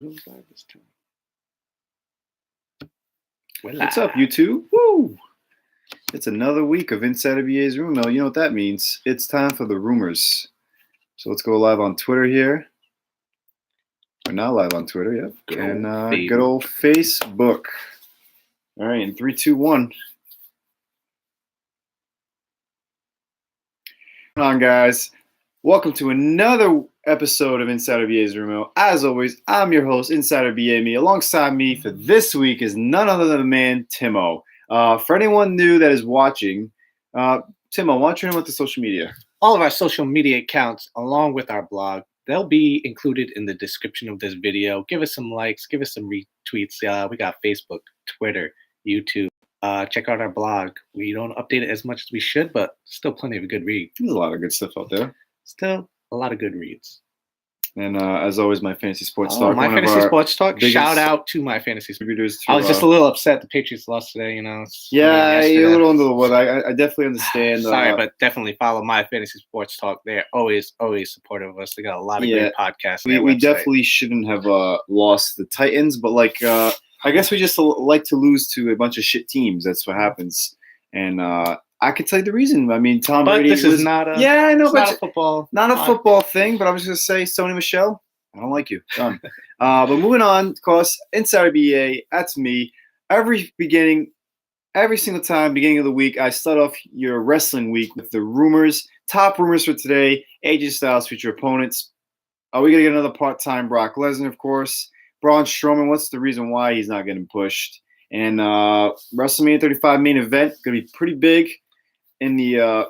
Who's live this time? What's up, YouTube? Woo! It's another week of Inside of BA's Room Mail. You know what that means. It's time for the rumors. So let's go live on Twitter here. We're now live on Twitter, yep. Good old Facebook. All right, in 3, 2, 1. Come on, guys. Welcome to another episode of Insider BA's Room Mail. As always, I'm your host, Insider BA Me. Alongside me for this week is none other than the man, Tim-Ohh. For anyone new that is watching, Tim-Ohh, why don't you know what the social media? All of our social media accounts, along with our blog, they'll be included in the description of this video. Give us some likes, give us some retweets. We got Facebook, Twitter, YouTube. Check out our blog. We don't update it as much as we should, but still plenty of good read. There's a lot of good stuff out there. Still a lot of good reads. And as always, My Fantasy Sports Talk. My Fantasy Sports Talk. Shout out to My Fantasy Sports Talk. I was just a little upset the Patriots lost today, you know. Yeah, you're a little under the weather. I definitely understand. Sorry, but definitely follow My Fantasy Sports Talk. They're always supportive of us. They got a lot of great podcasts. We definitely shouldn't have lost the Titans, but I guess we just like to lose to a bunch of shit teams. That's what happens. And I could tell you the reason. I mean, Tom Brady. But this is not a. Yeah, I know, but not a football. Not a football thing. But I was going to say, Sony Michelle, I don't like you. Done. But moving on, of course, Insider BA. That's me. Every single time, beginning of the week, I start off your wrestling week with the rumors. Top rumors for today: AJ Styles future opponents. Are we going to get another part-time Brock Lesnar? Of course. Braun Strowman. What's the reason why he's not getting pushed? And WrestleMania 35 main event going to be pretty big. In the,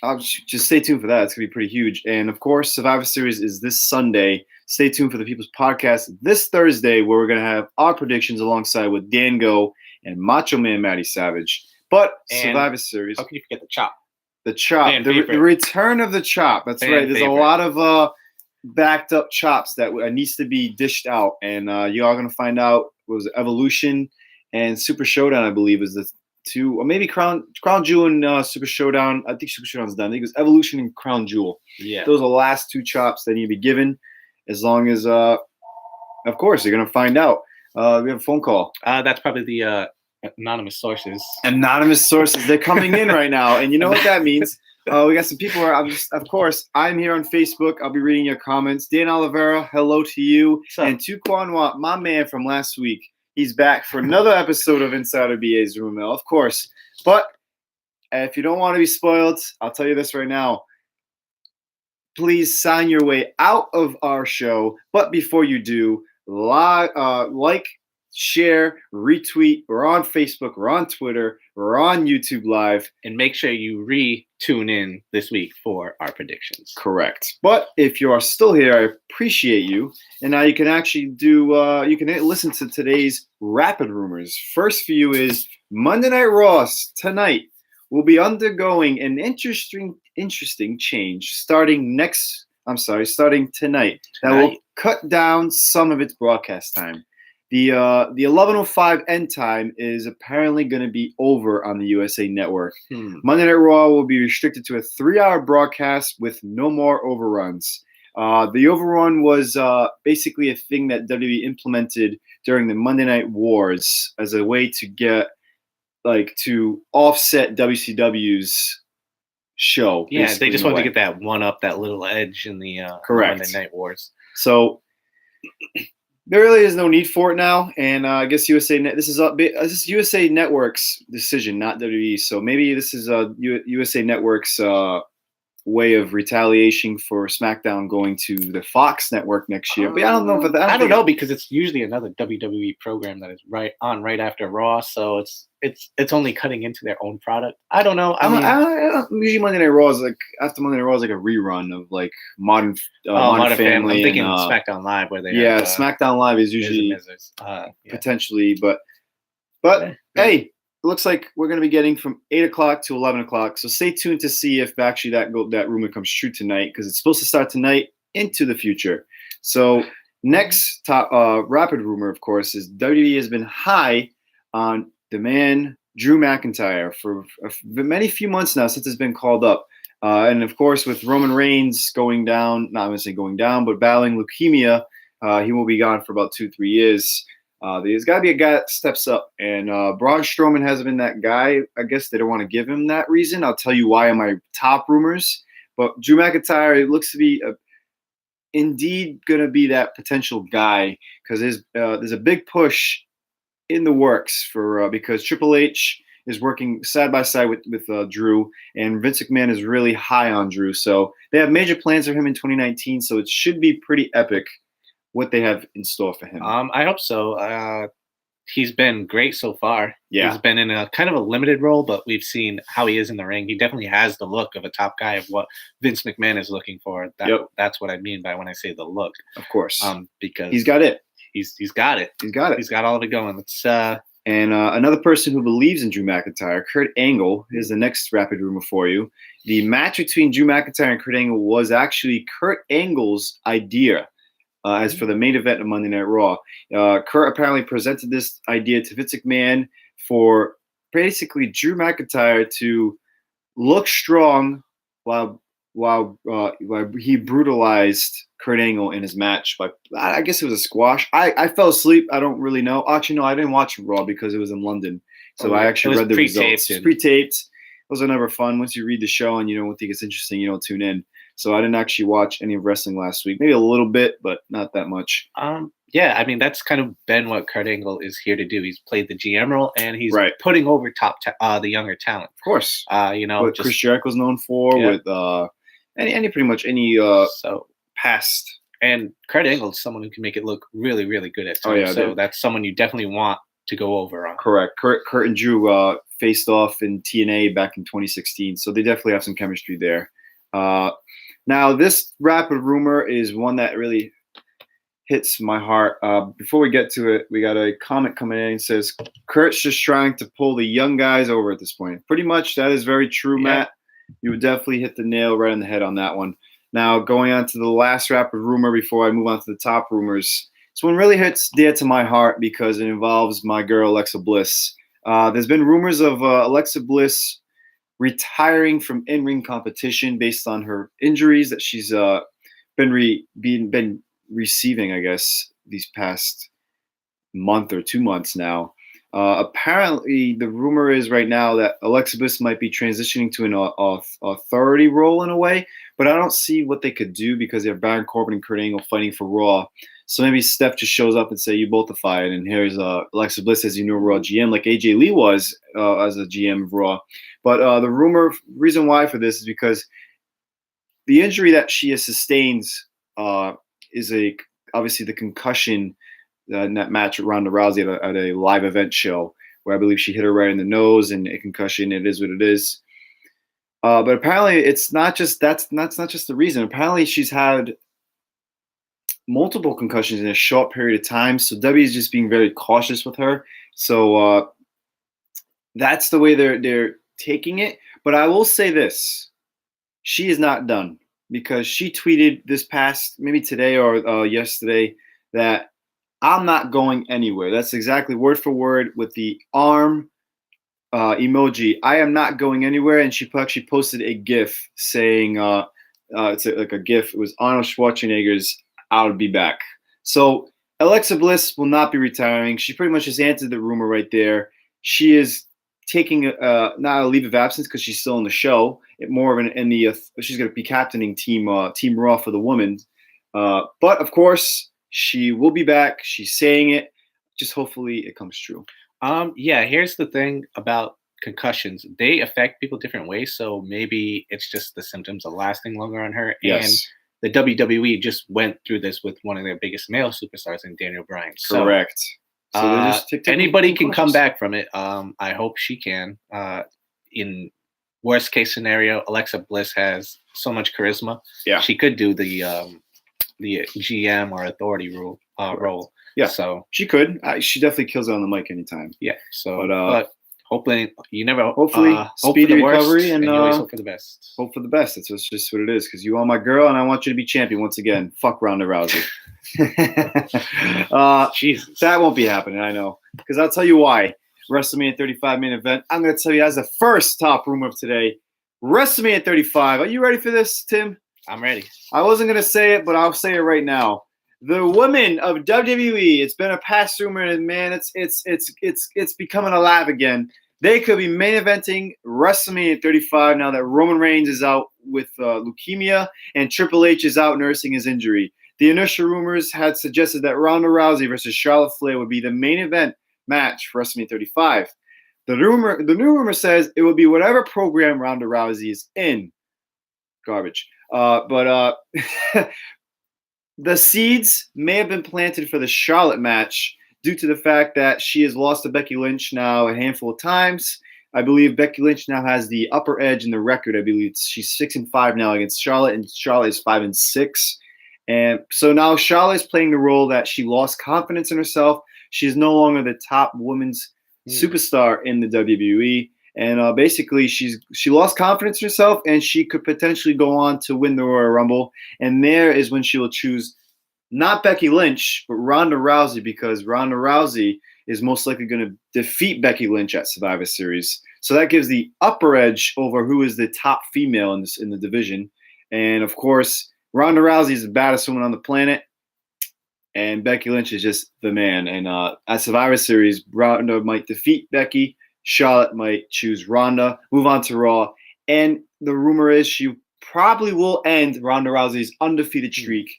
I'll just stay tuned for that. It's going to be pretty huge. And, of course, Survivor Series is this Sunday. Stay tuned for the People's Podcast this Thursday, where we're going to have our predictions alongside with Dan Go and Macho Man Matty Savage. But Survivor Series. How can you forget the Chop? The Chop. The return of the Chop. That's right. There's a lot of backed up chops that needs to be dished out. And you are going to find out, what was it, Evolution and Super Showdown, I believe, is the two, or maybe Crown Jewel and Super Showdown. I think Super Showdown's done. I think it was Evolution and Crown Jewel. Yeah. Those are the last two chops that need to be given. As long as, of course, you're going to find out. We have a phone call. That's probably the anonymous sources. Anonymous sources. They're coming in right now. And you know what that means? We got some people where I'm here on Facebook. I'll be reading your comments. Dan Oliveira, hello to you. And Tu Kwanwa, my man from last week. He's back for another episode of Insider BA's Room Mail, of course. But if you don't want to be spoiled, I'll tell you this right now. Please sign your way out of our show. But before you do, like, share, retweet. We're on Facebook. We're on Twitter. We're on YouTube Live. And make sure you tune in this week for our predictions. Correct. But if you are still here, I appreciate you. And now you can actually you can listen to today's rapid rumors. First for you is Monday Night Raw tonight will be undergoing an interesting change starting tonight. That will cut down some of its broadcast time. The 11:05 end time is apparently going to be over on the USA Network. Monday Night Raw will be restricted to a 3-hour broadcast with no more overruns. The overrun was basically a thing that WWE implemented during the Monday Night Wars as a way to get, to offset WCW's show. Yeah, they just wanted to get that one up, that little edge in the Monday Night Wars. So there really is no need for it now, and I guess this is USA Network's decision, not WWE. So maybe this is USA Network's way of retaliation for SmackDown going to the Fox network next year. But I don't know for that. I don't know, because it's usually another WWE program that is right after Raw, so it's only cutting into their own product. I don't know. Usually Monday Night Raw is after Monday Night Raw is a rerun of Modern Family. I'm thinking SmackDown Live where they SmackDown Live is usually potentially, but hey. It looks like we're going to be getting from 8 o'clock to 11 o'clock. So stay tuned to see if actually that rumor comes true tonight, because it's supposed to start tonight into the future. So next top rapid rumor, of course, is WWE has been high on the man Drew McIntyre for many few months now since it's been called up. And of course, with Roman Reigns going down, not going to say going down, but battling leukemia, He will be gone for about 2-3 years. There's got to be a guy that steps up, and Braun Strowman hasn't been that guy. I guess they don't want to give him that reason. I'll tell you why in my top rumors. But Drew McIntyre looks to be indeed going to be that potential guy, because there's a big push in the works for because Triple H is working side by side with Drew, and Vince McMahon is really high on Drew. So they have major plans for him in 2019. So it should be pretty epic what they have in store for him. I hope so. He's been great so far. Yeah. He's been in a kind of a limited role, but we've seen how he is in the ring. He definitely has the look of a top guy, of what Vince McMahon is looking for. That's what I mean by when I say the look. Of course. Because he's got it. He's got it. He's got it. He's got all of it going. Let's And another person who believes in Drew McIntyre, Kurt Angle, is the next rapid rumor for you. The match between Drew McIntyre and Kurt Angle was actually Kurt Angle's idea. As for the main event of Monday Night Raw, Kurt apparently presented this idea to Vince McMahon for basically Drew McIntyre to look strong while he brutalized Kurt Angle in his match. But I guess it was a squash. I fell asleep. I don't really know. Actually, no, I didn't watch Raw because it was in London. So I actually read the results. It's pre-taped. Those are never fun. Once you read the show and you don't think it's interesting, you don't tune in. So I didn't actually watch any of wrestling last week. Maybe a little bit, but not that much. Yeah, I mean, that's kind of been what Kurt Angle is here to do. He's played the GM role, and he's putting over the younger talent. Of course. What Chris Jericho's known for, with pretty much any past. And Kurt Angle is someone who can make it look really, really good at times. So that's someone you definitely want to go over on. Correct. Kurt and Drew faced off in TNA back in 2016, so they definitely have some chemistry there. Now, this rapid rumor is one that really hits my heart. Before we get to it, we got a comment coming in. It says, Kurt's just trying to pull the young guys over at this point. Pretty much, that is very true, Matt. You would definitely hit the nail right on the head on that one. Now, going on to the last rapid rumor before I move on to the top rumors. This one really hits dear to my heart because it involves my girl, Alexa Bliss. There's been rumors of Alexa Bliss retiring from in-ring competition based on her injuries that she's been receiving, I guess, these past month or 2 months now. Apparently, the rumor is right now that Alexa Bliss might be transitioning to an authority role in a way, but I don't see what they could do because they have Baron Corbin and Kurt Angle fighting for Raw. So maybe Steph just shows up and say, you both are fired, and here's Alexa Bliss as your new Raw GM, like AJ Lee was as a GM of Raw. But the reason why for this is because the injury that she has sustained is obviously the concussion in that match with Ronda Rousey at a live event show, where I believe she hit her right in the nose, and a concussion. It is what it is. But apparently, it's not just that's not just the reason. Apparently, she's had multiple concussions in a short period of time. So W is just being very cautious with her. So that's the way they're taking it. But I will say this: she is not done, because she tweeted this past, maybe today or yesterday, that I'm not going anywhere. That's exactly word for word with the arm emoji. I am not going anywhere. And she actually posted a GIF saying, it's like a GIF. It was Arnold Schwarzenegger's "I'll be back." So Alexa Bliss will not be retiring. She pretty much just answered the rumor right there. She is taking not a leave of absence because she's still in the show. More of she's going to be captaining Team Raw for the women. But of course, she will be back. She's saying it. Just hopefully it comes true. Here's the thing about concussions. They affect people different ways. So maybe it's just the symptoms are lasting longer on her. Yes. And the WWE just went through this with one of their biggest male superstars in Daniel Bryan. Correct. So anybody can come back from it. I hope she can. In worst case scenario, Alexa Bliss has so much charisma. Yeah. She could do the GM or authority role. Yeah. So she could. She definitely kills it on the mic anytime. Yeah. So, but hopefully you never. Hopefully, speedy recovery and you always hope for the best. Hope for the best. That's just what it is. Because you are my girl, and I want you to be champion once again. Fuck Ronda Rousey. Jesus, that won't be happening. I know. Because I'll tell you why. WrestleMania 35 main event. I'm going to tell you as the first top rumor of today. WrestleMania 35. Are you ready for this, Tim? I'm ready. I wasn't going to say it, but I'll say it right now. The women of WWE. It's been a past rumor, and man, it's becoming alive again. They could be main eventing WrestleMania 35 now that Roman Reigns is out with leukemia and Triple H is out nursing his injury. The initial rumors had suggested that Ronda Rousey versus Charlotte Flair would be the main event match for WrestleMania 35. The new rumor says it will be whatever program Ronda Rousey is in. Garbage. But the seeds may have been planted for the Charlotte match due to the fact that she has lost to Becky Lynch now a handful of times. I believe Becky Lynch now has the upper edge in the record. I believe she's 6-5 now against Charlotte, and Charlotte is 5-6. And so now Charlotte is playing the role that she lost confidence in herself. She is no longer the top women's superstar in the WWE. And basically, she lost confidence in herself, and she could potentially go on to win the Royal Rumble. And there is when she will choose not Becky Lynch, but Ronda Rousey, because Ronda Rousey is most likely going to defeat Becky Lynch at Survivor Series. So that gives the upper edge over who is the top female in the division. And of course, Ronda Rousey is the baddest woman on the planet, and Becky Lynch is just the man. And at Survivor Series, Ronda might defeat Becky. Charlotte might choose Ronda, move on to Raw. And the rumor is she probably will end Ronda Rousey's undefeated streak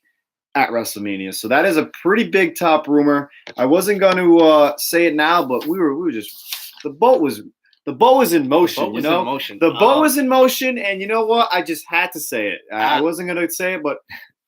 at WrestleMania. So that is a pretty big top rumor. I wasn't going to say it now, but we were just the boat was in motion. The boat was in motion, and you know what? I just had to say it. I wasn't going to say it, but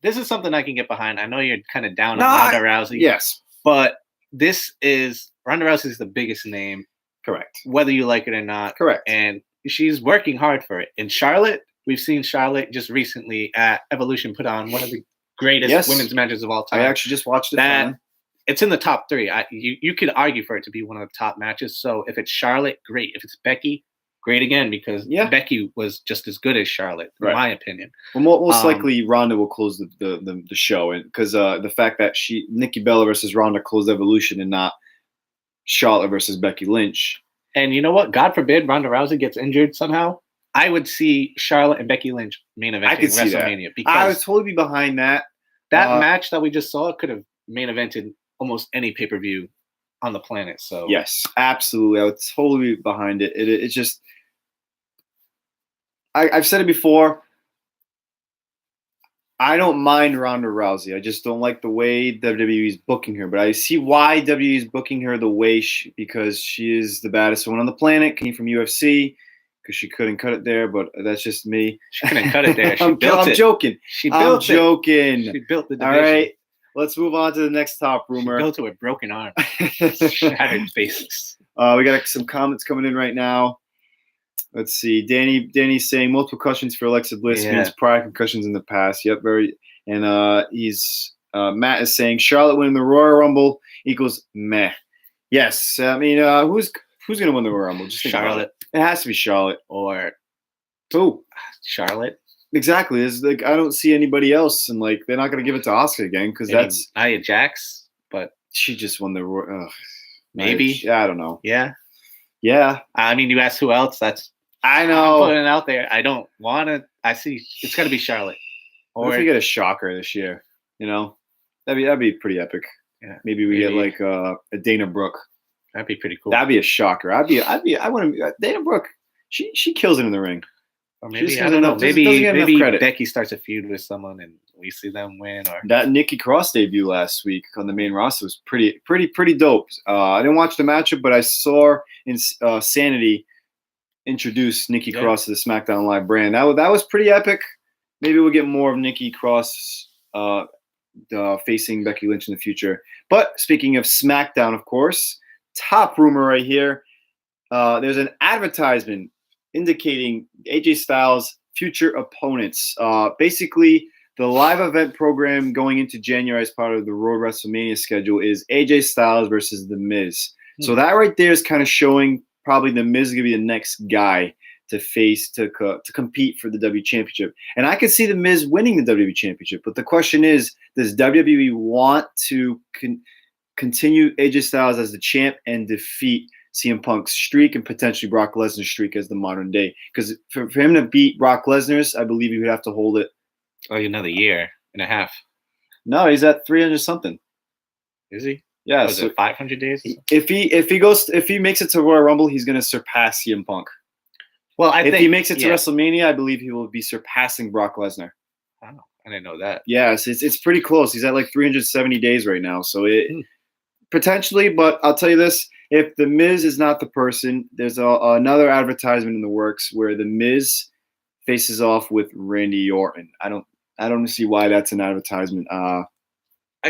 this is something I can get behind. I know you're kind of down on Ronda Rousey. Yes, but Ronda Rousey is the biggest name. Correct. Whether you like it or not. Correct. And she's working hard for it. In Charlotte, we've seen Charlotte just recently at Evolution put on one of the greatest women's matches of all time. I actually just watched it. It's in the top 3. You could argue for it to be one of the top matches. So if it's Charlotte, great. If it's Becky, great again, because Becky was just as good as Charlotte, in my opinion. Well, most likely Ronda will close the show, and because the fact that Nikki Bella versus Ronda closed Evolution and not Charlotte versus Becky Lynch. And you know what? God forbid Ronda Rousey gets injured somehow. I would see Charlotte and Becky Lynch main eventing WrestleMania. Because I would totally be behind that. That match that we just saw could have main evented almost any pay-per-view on the planet. So yes, absolutely. I would totally be behind it. It's just I've said it before. I don't mind Ronda Rousey. I just don't like the way WWE is booking her. But I see why WWE is booking her the way because she is the baddest one on the planet, came from UFC, because she couldn't cut it there. But that's just me. She couldn't cut it there. I'm joking. I'm joking. She built the division. All right. Let's move on to the next top rumor. She built it with broken arm. Shattered faces. We got some comments coming in right now. Let's see. Danny's saying multiple concussions for Alexa Bliss means prior concussions in the past. Yep, very. And Matt is saying Charlotte winning the Royal Rumble equals meh. Yes, I mean who's gonna win the Royal Rumble? Just Charlotte. It has to be Charlotte or who? Charlotte. Exactly. It's like I don't see anybody else, and like they're not gonna give it to Asuka again because that's Nia Jax, but she just won the Royal. Maybe. I don't know. Yeah. Yeah. I mean, you asked who else? I know. I'm putting it out there. I don't want to. I see. It's got to be Charlotte. Or if we get a shocker this year, that'd be pretty epic. Yeah. Maybe we get like a Dana Brooke. That'd be pretty cool. That'd be a shocker. I want to. Dana Brooke. She kills it in the ring. Or maybe I don't know. Maybe Becky starts a feud with someone and we see them win. Or that Nikki Cross debut last week on the main roster was pretty dope. I didn't watch the matchup, but I saw in Sanity introduce Nikki Cross to the SmackDown Live brand. That was pretty epic. Maybe we'll get more of Nikki Cross facing Becky Lynch in the future. But speaking of SmackDown, of course, top rumor right here. There's an advertisement indicating AJ Styles' future opponents. Basically, the live event program going into January as part of the Road WrestleMania schedule is AJ Styles versus The Miz. So that right there is kind of showing probably The Miz is going to be the next guy to face to compete for the WWE Championship. And I could see The Miz winning the WWE Championship. But the question is, does WWE want to continue AJ Styles as the champ and defeat CM Punk's streak and potentially Brock Lesnar's streak as the modern day? Because for him to beat Brock Lesnar's, I believe he would have to hold it. Another year and a half. No, he's at 300 something. Is he? Yeah, Was so it 500 days? if he makes it to Royal Rumble, he's going to surpass CM Punk. Well, If he makes it to WrestleMania, I believe he will be surpassing Brock Lesnar. Wow, I didn't know that. Yes, it's pretty close. He's at like 370 days right now, so potentially. But I'll tell you this: if the Miz is not the person, there's another advertisement in the works where the Miz faces off with Randy Orton. I don't see why that's an advertisement. I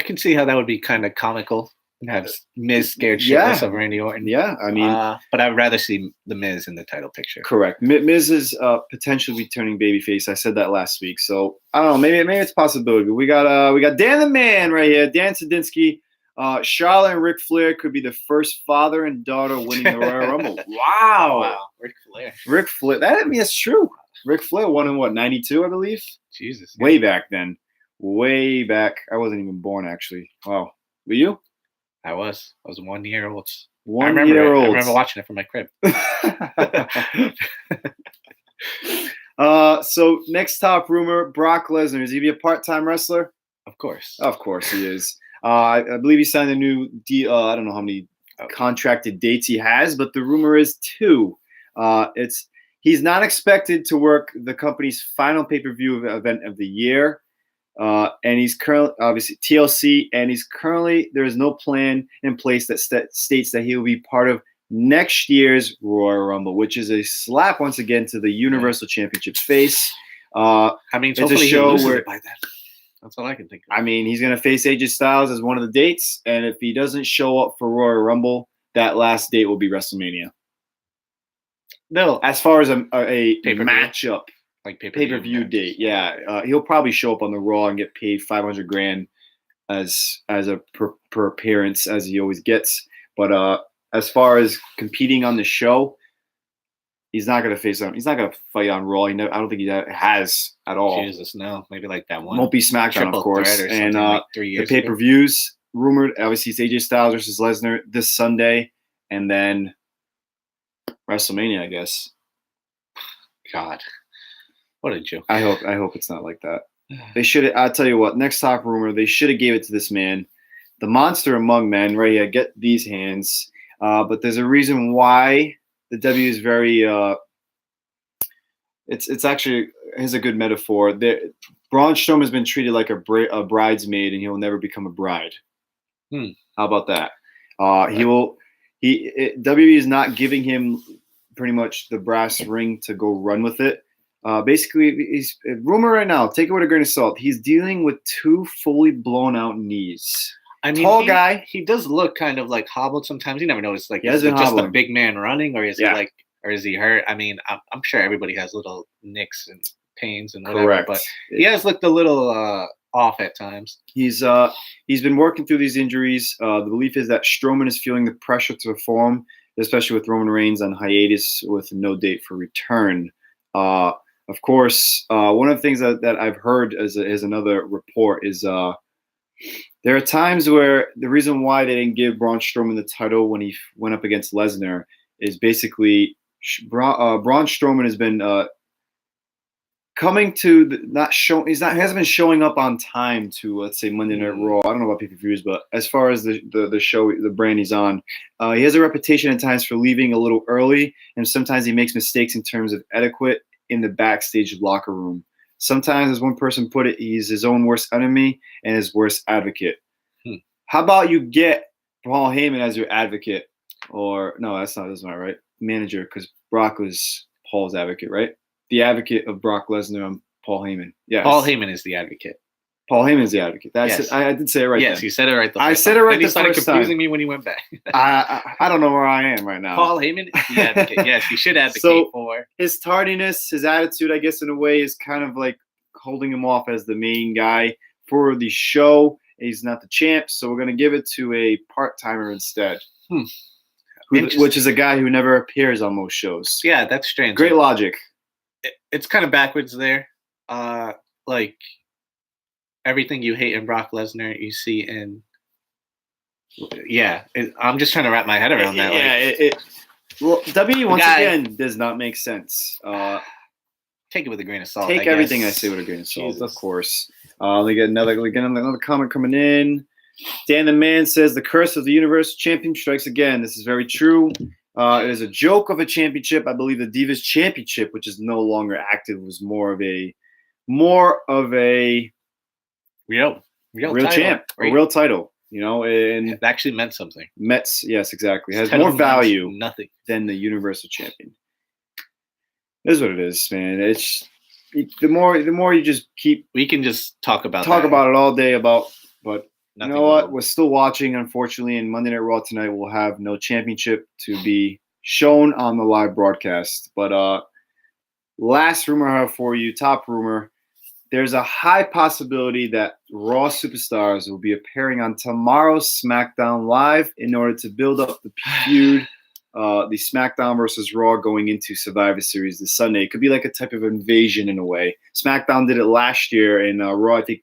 can see how that would be kind of comical and have Miz scared shitless of Randy Orton. Yeah, I mean, but I'd rather see the Miz in the title picture. Correct. Miz is potentially returning babyface. I said that last week, so I don't know. Maybe it's a possibility. But we got Dan the Man right here, Dan Sadinsky. Charlotte and Ric Flair could be the first father and daughter winning the Royal Rumble. Wow, Ric Flair. That's true. Ric Flair won in what, 92, I believe. Jesus. Way back then. Way back. I wasn't even born, actually. Wow. Were you? I was 1 year old. 1 year old. I remember watching it from my crib. So next top rumor, Brock Lesnar. Is he be a part-time wrestler? Of course. Of course he is. I believe he signed a new deal. I don't know how many contracted dates he has, but the rumor is 2. He's not expected to work the company's final pay-per-view event of the year. And he's currently, obviously, TLC, and there is no plan in place that states that he will be part of next year's Royal Rumble, which is a slap once again to the Universal Championship's face. I mean, it's a show where by then. That's all I can think of. I mean, he's going to face AJ Styles as one of the dates, and if he doesn't show up for Royal Rumble, that last date will be WrestleMania. No, as far as a matchup. Like pay-per-view date, yeah. He'll probably show up on the Raw and get paid $500,000 as a per appearance, as he always gets. But as far as competing on the show, he's not gonna face him. He's not gonna fight on Raw. I don't think he has at all. Jesus, no. Maybe like that one. Won't be SmackDown, of course. And like 3 years the pay-per-views rumored, obviously, it's AJ Styles versus Lesnar this Sunday, and then WrestleMania, I guess. God. What a joke. I hope it's not like that. They should. I'll tell you what. Next top rumor. They should have gave it to this man, the monster among men. Right here. Get these hands. But there's a reason why the W is very. It's actually. Here's a good metaphor. Braun Strowman has been treated like a bridesmaid, and he'll never become a bride. How about that? WWE is not giving him pretty much the brass ring to go run with it. Basically, he's rumor right now. Take it with a grain of salt. He's dealing with 2 fully blown out knees. I mean, tall guy. He does look kind of like hobbled sometimes. You never notice. Like, is it just a big man running, or is he or is he hurt? I mean, I'm sure everybody has little nicks and pains and whatever. Correct. But he has looked a little off at times. He's been working through these injuries. The belief is that Strowman is feeling the pressure to perform, especially with Roman Reigns on hiatus with no date for return. Of course, one of the things that I've heard as another report is there are times where the reason why they didn't give Braun Strowman the title when he went up against Lesnar is basically Braun Strowman has been coming to hasn't been showing up on time to, let's say, Monday Night Raw. I don't know about pay-per-views, but as far as the show, the brand he's on, he has a reputation at times for leaving a little early, and sometimes he makes mistakes in terms of etiquette in the backstage locker room. Sometimes, as one person put it, he's his own worst enemy and his worst advocate. How about you get Paul Heyman as your advocate? Or no, that's not right. Manager, because Brock was Paul's advocate, right? The advocate of Brock Lesnar and Paul Heyman. Yes. Paul Heyman is the advocate. Paul Heyman is the advocate. That's it. I did say it right. Yes, then. You said it right. I said it right the first time. Then he started confusing me when he went back. I don't know where I am right now. Paul Heyman is the advocate. Yes, you should advocate for. His tardiness, his attitude, I guess, in a way, is kind of like holding him off as the main guy for the show. He's not the champ, so we're going to give it to a part-timer instead. Which is a guy who never appears on most shows. Yeah, that's strange. Great logic. It's kind of backwards there. Like, everything you hate in Brock Lesnar, you see in... Yeah, I'm just trying to wrap my head around that. Well, WWE, once again, does not make sense. Take it with a grain of salt. Take everything I say with a grain of salt, of course. They get another comment coming in. Dan the Man says the curse of the Universal Champion strikes again. This is very true. It is a joke of a championship. I believe the Divas Championship, which is no longer active, was more of a real champ, right? a real title. And it actually meant something. Yes, exactly. It has more value than the Universal Champion. It is what it is, man. It's the more you just keep. We can just talk about it all day but you know what? We're still watching, unfortunately, and Monday Night Raw tonight will have no championship to be shown on the live broadcast. But last rumor I have for you, top rumor. There's a high possibility that Raw superstars will be appearing on tomorrow's SmackDown Live in order to build up the feud, the SmackDown versus Raw going into Survivor Series this Sunday. It could be like a type of invasion in a way. SmackDown did it last year, and Raw, I think,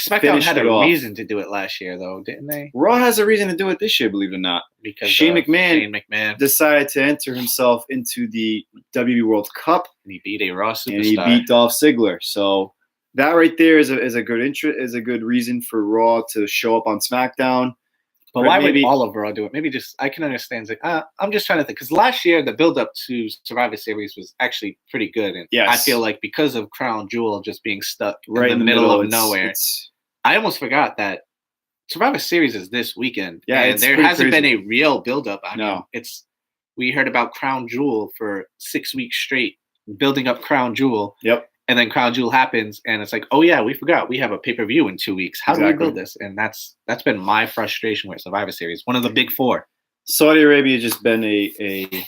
SmackDown had a reason to do it last year, though, didn't they? Raw has a reason to do it this year, believe it or not. Because Shane McMahon decided to enter himself into the WWE World Cup. And he beat a Raw superstar. And he beat Dolph Ziggler. So that right there is a good reason for Raw to show up on SmackDown. But why would all of Raw do it? Maybe just, I can understand. I'm just trying to think. Because last year, the build-up to Survivor Series was actually pretty good. And yes. I feel like because of Crown Jewel just being stuck right in the middle of nowhere, I almost forgot that Survivor Series is this weekend. Yeah, and there hasn't been a real build-up. I mean, we heard about Crown Jewel for 6 weeks straight, building up Crown Jewel. Yep. And then Crown Jewel happens, and it's like, oh yeah, we forgot we have a pay-per-view in 2 weeks. How do we build this? And that's been my frustration with Survivor Series. One of the big four. Saudi Arabia has just been a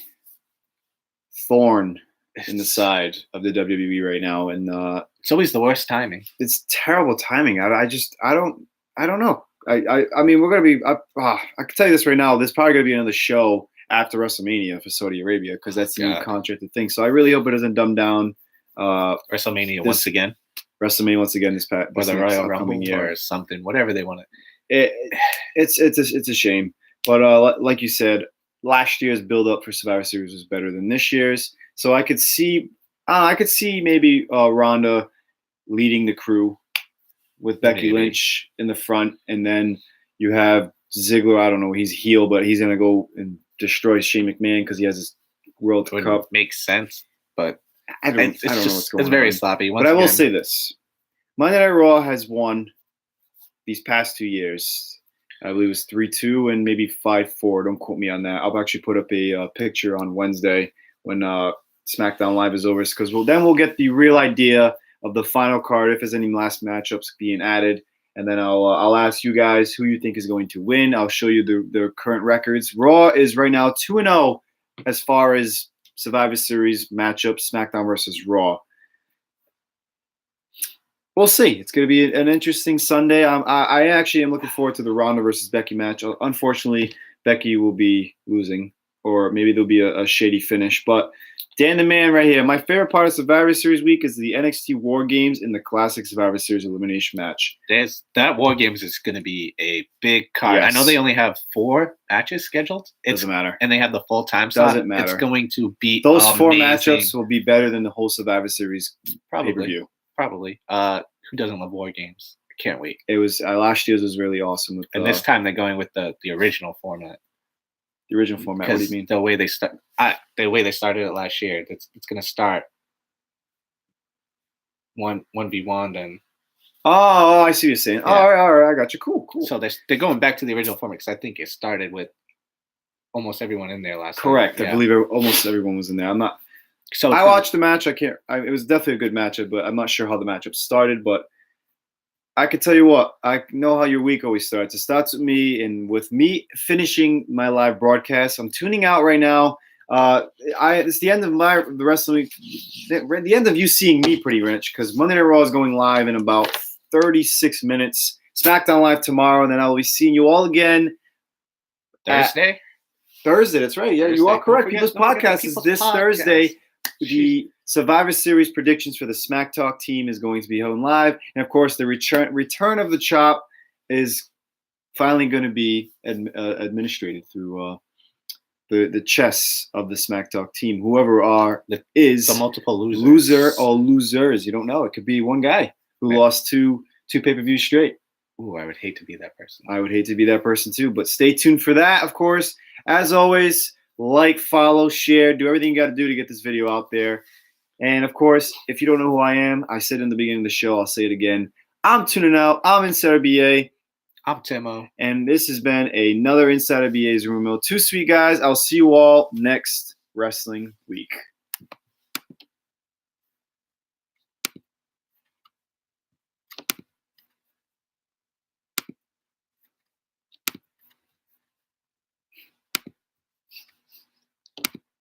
thorn in the side of the WWE right now, and it's always the worst timing. It's terrible timing. I don't know. I mean, we're gonna be. I can tell you this right now. There's probably gonna be another show after WrestleMania for Saudi Arabia because that's the new contracted thing. So I really hope it doesn't dumb down. WrestleMania once again. WrestleMania once again this the Royal Rumble or something, whatever they want to. It's a shame, but like you said, last year's build up for Survivor Series was better than this year's. So I could see maybe Ronda leading the crew with Becky Lynch in the front, and then you have Ziggler. I don't know, he's heel, but he's gonna go and destroy Shane McMahon because he has his World Cup. Makes sense, but. I don't know what's going on. It's very sloppy. But I will say this. Monday Night Raw has won these past 2 years. I believe it was 3-2 and maybe 5-4. Don't quote me on that. I'll actually put up a picture on Wednesday when SmackDown Live is over, because then we'll get the real idea of the final card, if there's any last matchups being added. And then I'll ask you guys who you think is going to win. I'll show you the current records. Raw is right now 2-0 as far as Survivor Series matchup, SmackDown versus Raw. We'll see. It's going to be an interesting Sunday. I actually am looking forward to the Ronda versus Becky match. Unfortunately, Becky will be losing, or maybe there'll be a shady finish. But Dan the Man right here. My favorite part of Survivor Series week is the NXT War Games in the Classic Survivor Series elimination match. That War Games is going to be a big card. Yes. I know they only have 4 matches scheduled. Doesn't matter. And they have the full time slot. Doesn't matter. It's going to be those amazing. 4 matchups will be better than the whole Survivor Series pay-per-view. Probably. Who doesn't love War Games? I can't wait. It was last year's was really awesome. And this time they're going with the original format. The original format. What do you mean? The way they started it last year. It's going to start 1v1 then. Oh, I see what you're saying. Yeah. All right, I got you. Cool. So they're going back to the original format because I think it started with almost everyone in there last time. Correct. I believe almost everyone was in there. I'm not. So I watched the match. It was definitely a good matchup, but I'm not sure how the matchup started. But I can tell you what, I know how your week always starts. It starts with me, and with me finishing my live broadcast. I'm tuning out right now. It's the end of the wrestling. The end of you seeing me, pretty rich, because Monday Night Raw is going live in about 36 minutes. SmackDown Live tomorrow, and then I'll be seeing you all again Thursday. That's right. Yeah, you are correct. People's Podcast is this Thursday. The Survivor Series predictions for the SmackTalk team is going to be held live. And, of course, the return of the Chop is finally going to be administrated through the chess of the SmackTalk team. Whoever is the multiple loser or losers. You don't know. It could be one guy who lost to 2 pay-per-views straight. Ooh, I would hate to be that person. I would hate to be that person too, but stay tuned for that, of course. As always, like, follow, share, do everything you got to do to get this video out there. And of course, if you don't know who I am, I said in the beginning of the show, I'll say it again. I'm tuning out. I'm Insider BA. I'm Tim-Ohh. And this has been another Insider BA's Rumor Mill. 2 sweet guys. I'll see you all next wrestling week.